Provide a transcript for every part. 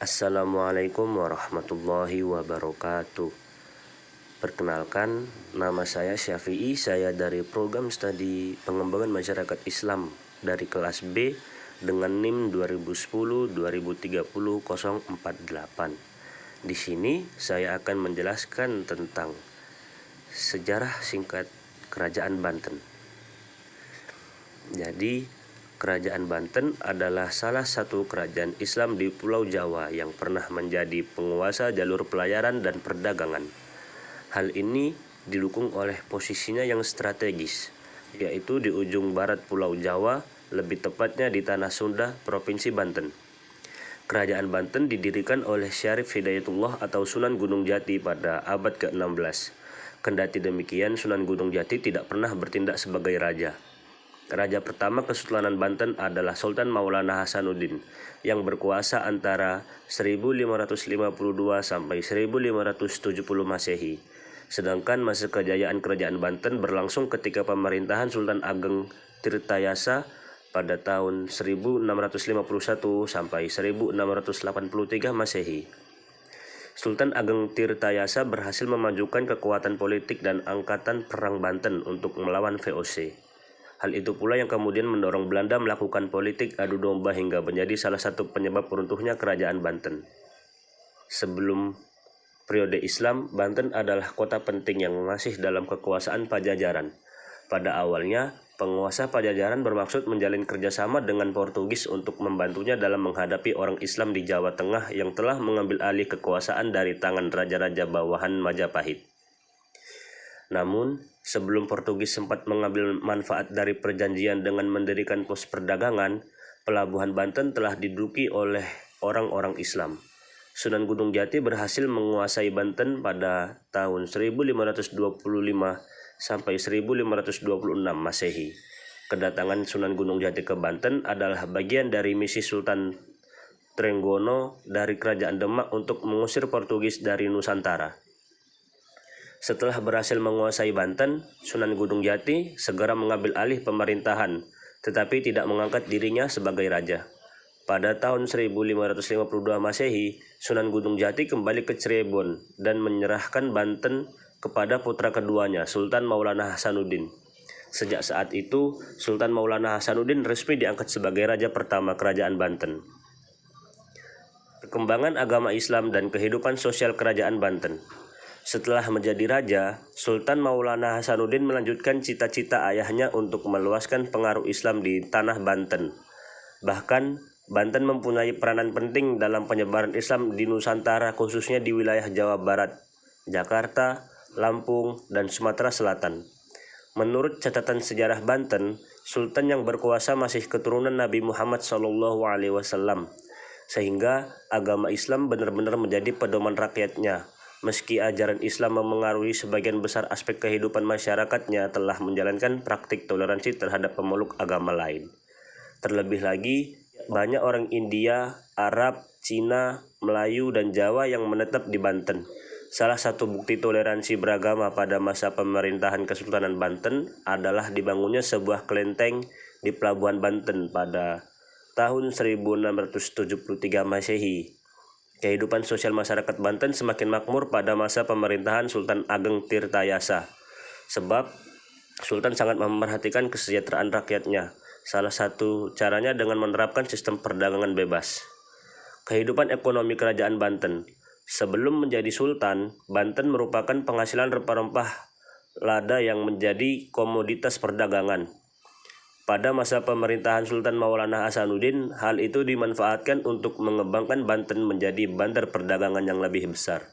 Assalamualaikum warahmatullahi wabarakatuh. Perkenalkan, nama saya Syafi'i. Saya dari program studi pengembangan masyarakat Islam dari kelas B dengan NIM 2010-2030-048. Di sini saya akan menjelaskan tentang sejarah singkat Kerajaan Banten. Jadi, Kerajaan Banten adalah salah satu kerajaan Islam di Pulau Jawa yang pernah menjadi penguasa jalur pelayaran dan perdagangan. Hal ini didukung oleh posisinya yang strategis, yaitu di ujung barat Pulau Jawa, lebih tepatnya di Tanah Sunda, Provinsi Banten. Kerajaan Banten didirikan oleh Syarif Hidayatullah atau Sunan Gunung Jati pada abad ke-16. Kendati demikian, Sunan Gunung Jati tidak pernah bertindak sebagai raja. Raja pertama Kesultanan Banten adalah Sultan Maulana Hasanuddin yang berkuasa antara 1552 sampai 1570 Masehi. Sedangkan masa kejayaan Kerajaan Banten berlangsung ketika pemerintahan Sultan Ageng Tirtayasa pada tahun 1651 sampai 1683 Masehi. Sultan Ageng Tirtayasa berhasil memajukan kekuatan politik dan angkatan perang Banten untuk melawan VOC. Hal itu pula yang kemudian mendorong Belanda melakukan politik adu domba hingga menjadi salah satu penyebab runtuhnya Kerajaan Banten. Sebelum periode Islam, Banten adalah kota penting yang masih dalam kekuasaan Pajajaran. Pada awalnya, penguasa Pajajaran bermaksud menjalin kerjasama dengan Portugis untuk membantunya dalam menghadapi orang Islam di Jawa Tengah yang telah mengambil alih kekuasaan dari tangan raja-raja bawahan Majapahit. Namun, sebelum Portugis sempat mengambil manfaat dari perjanjian dengan mendirikan pos perdagangan, pelabuhan Banten telah diduduki oleh orang-orang Islam. Sunan Gunung Jati berhasil menguasai Banten pada tahun 1525 sampai 1526 Masehi. Kedatangan Sunan Gunung Jati ke Banten adalah bagian dari misi Sultan Trenggono dari Kerajaan Demak untuk mengusir Portugis dari Nusantara. Setelah berhasil menguasai Banten, Sunan Gunung Jati segera mengambil alih pemerintahan, tetapi tidak mengangkat dirinya sebagai raja. Pada tahun 1552 Masehi, Sunan Gunung Jati kembali ke Cirebon dan menyerahkan Banten kepada putra keduanya, Sultan Maulana Hasanuddin. Sejak saat itu, Sultan Maulana Hasanuddin resmi diangkat sebagai raja pertama Kerajaan Banten. Perkembangan agama Islam dan kehidupan sosial Kerajaan Banten. Setelah menjadi raja, Sultan Maulana Hasanuddin melanjutkan cita-cita ayahnya untuk meluaskan pengaruh Islam di tanah Banten. Bahkan, Banten mempunyai peranan penting dalam penyebaran Islam di Nusantara, khususnya di wilayah Jawa Barat, Jakarta, Lampung, dan Sumatera Selatan. Menurut catatan sejarah Banten, Sultan yang berkuasa masih keturunan Nabi Muhammad SAW, sehingga agama Islam benar-benar menjadi pedoman rakyatnya. Meski ajaran Islam memengaruhi sebagian besar aspek kehidupan masyarakatnya, telah menjalankan praktik toleransi terhadap pemeluk agama lain. Terlebih lagi, banyak orang India, Arab, Cina, Melayu, dan Jawa yang menetap di Banten. Salah satu bukti toleransi beragama pada masa pemerintahan Kesultanan Banten adalah dibangunnya sebuah kelenteng di Pelabuhan Banten pada tahun 1673 Masehi. Kehidupan sosial masyarakat Banten semakin makmur pada masa pemerintahan Sultan Ageng Tirtayasa, sebab Sultan sangat memperhatikan kesejahteraan rakyatnya. Salah satu caranya dengan menerapkan sistem perdagangan bebas. Kehidupan ekonomi Kerajaan Banten. Sebelum menjadi Sultan, Banten merupakan penghasilan rempah-rempah lada yang menjadi komoditas perdagangan. Pada masa pemerintahan Sultan Maulana Hasanuddin, hal itu dimanfaatkan untuk mengembangkan Banten menjadi bandar perdagangan yang lebih besar.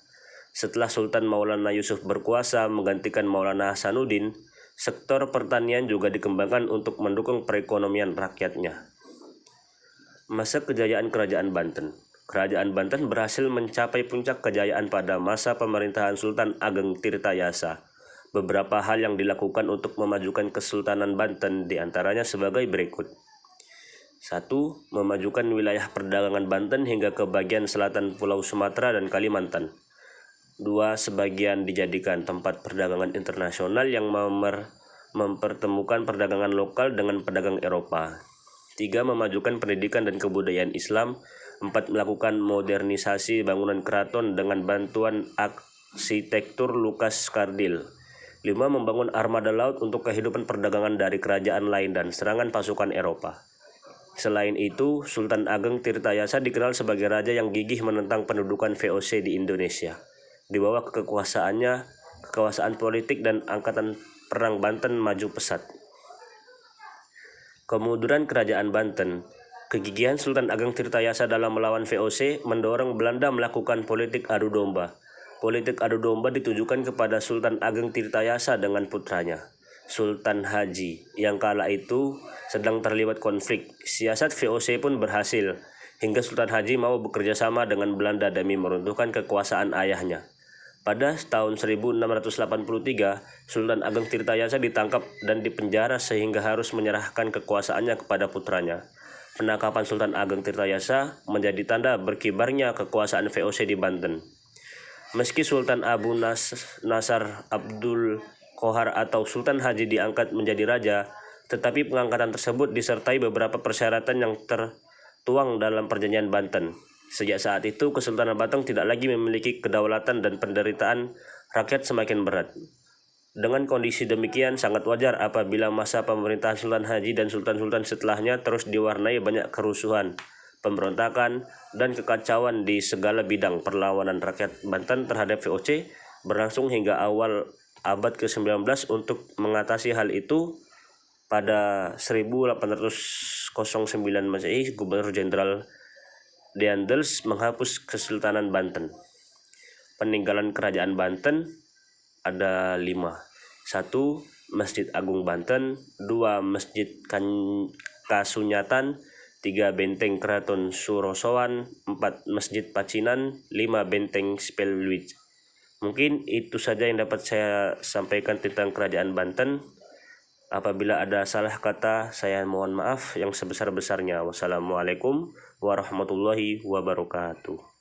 Setelah Sultan Maulana Yusuf berkuasa menggantikan Maulana Hasanuddin, sektor pertanian juga dikembangkan untuk mendukung perekonomian rakyatnya. Masa kejayaan Kerajaan Banten. Kerajaan Banten berhasil mencapai puncak kejayaan pada masa pemerintahan Sultan Ageng Tirtayasa. Beberapa hal yang dilakukan untuk memajukan Kesultanan Banten diantaranya sebagai berikut. 1. Memajukan wilayah perdagangan Banten hingga ke bagian selatan Pulau Sumatera dan Kalimantan. 2. Sebagian dijadikan tempat perdagangan internasional yang mempertemukan perdagangan lokal dengan pedagang Eropa. 3. Memajukan pendidikan dan kebudayaan Islam 4. Melakukan modernisasi bangunan keraton dengan bantuan arsitektur Lukas Kardil. 5. Membangun armada laut untuk kehidupan perdagangan dari kerajaan lain dan serangan pasukan Eropa. Selain itu, Sultan Ageng Tirtayasa dikenal sebagai raja yang gigih menentang pendudukan VOC di Indonesia. Di bawah kekuasaan politik dan angkatan perang Banten maju pesat. Kemunduran Kerajaan Banten. Kegigihan Sultan Ageng Tirtayasa dalam melawan VOC mendorong Belanda melakukan politik adu domba. Politik adu domba ditujukan kepada Sultan Ageng Tirtayasa dengan putranya, Sultan Haji, yang kala itu sedang terlibat konflik. Siasat VOC pun berhasil, hingga Sultan Haji mau bekerja sama dengan Belanda demi meruntuhkan kekuasaan ayahnya. Pada tahun 1683, Sultan Ageng Tirtayasa ditangkap dan dipenjara sehingga harus menyerahkan kekuasaannya kepada putranya. Penangkapan Sultan Ageng Tirtayasa menjadi tanda berkibarnya kekuasaan VOC di Banten. Meski Sultan Abu Nasar Abdul Qohar atau Sultan Haji diangkat menjadi raja, tetapi pengangkatan tersebut disertai beberapa persyaratan yang tertuang dalam Perjanjian Banten. Sejak saat itu, Kesultanan Banten tidak lagi memiliki kedaulatan dan penderitaan rakyat semakin berat. Dengan kondisi demikian, sangat wajar apabila masa pemerintahan Sultan Haji dan sultan-sultan setelahnya terus diwarnai banyak kerusuhan, pemberontakan, dan kekacauan di segala bidang. Perlawanan rakyat Banten terhadap VOC berlangsung hingga awal abad ke-19. Untuk mengatasi hal itu, pada 1809 Masehi, Gubernur Jenderal Daendels menghapus Kesultanan Banten. Peninggalan Kerajaan Banten ada 5. 1. Masjid Agung Banten. 2. Masjid Kasunyatan. 3. Benteng Keraton Surosowan. 4. Masjid Pacinan. 5. Benteng Spelwijk. Mungkin itu saja yang dapat saya sampaikan tentang Kerajaan Banten. Apabila ada salah kata, saya mohon maaf yang sebesar-besarnya. Wassalamualaikum warahmatullahi wabarakatuh.